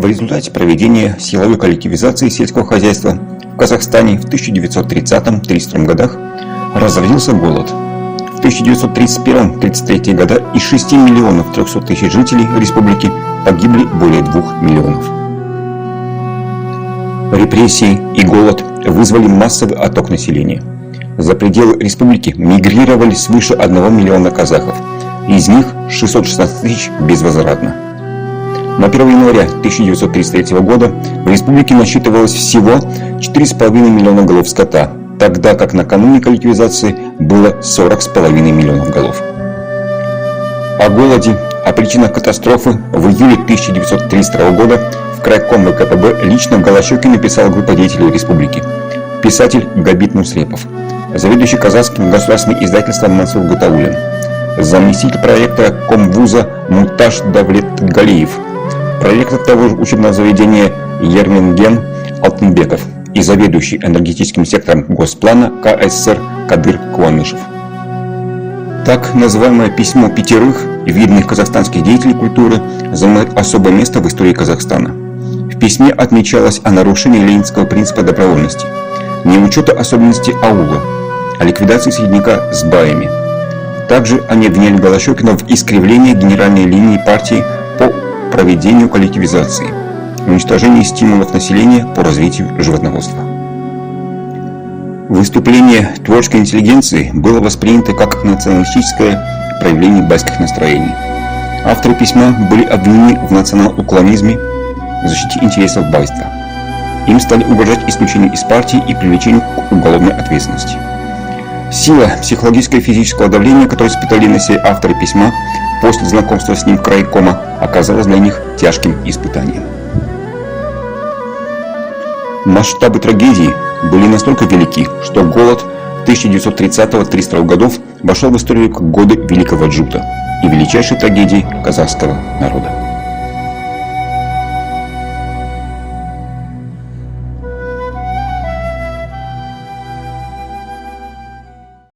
В результате проведения силовой коллективизации сельского хозяйства в Казахстане в 1930-32 годах разразился голод. В 1931-33 года из 6 миллионов 300 тысяч жителей республики погибли более 2 миллионов. Репрессии и голод вызвали массовый отток населения. За пределы республики мигрировали свыше 1 миллиона казахов, из них 616 тысяч безвозвратно. На 1 января 1933 года в республике насчитывалось всего 4,5 миллиона голов скота, тогда как накануне коллективизации было 40,5 миллионов голов. О голоде, о причинах катастрофы в июле 1932 года в крайком ВКПБ лично в Голощёке написала группа деятелей республики. Писатель Габит Мусрепов, заведующий казахским государственным издательством Мансур Гатауллин, заместитель проекта комвуза Муташ Давлетгалиев, проректор того же учебного заведения Ерменген Алтынбеков и заведующий энергетическим сектором Госплана КССР Кадыр Куанышев. Так называемое письмо 5 видных казахстанских деятелей культуры занимает особое место в истории Казахстана. В письме отмечалось о нарушении ленинского принципа добровольности, неучета особенностей аула, о ликвидации середняка с баями. Также они обвиняли Голощёкина в искривлении генеральной линии партии по проведению коллективизации, уничтожении стимулов населения по развитию животноводства. Выступление творческой интеллигенции было воспринято как националистическое проявление байских настроений. Авторы письма были обвинены в национал-уклонизме, в защите интересов байства. Им стали угрожать исключением из партии и привлечением к уголовной ответственности. Сила психологического и физического давления, которое испытали на себе авторы письма после знакомства с ним крайкома, оказалась для них тяжким испытанием. Масштабы трагедии были настолько велики, что голод 1930-32 годов вошел в историю как годы Великого Джута и величайшей трагедии казахского народа.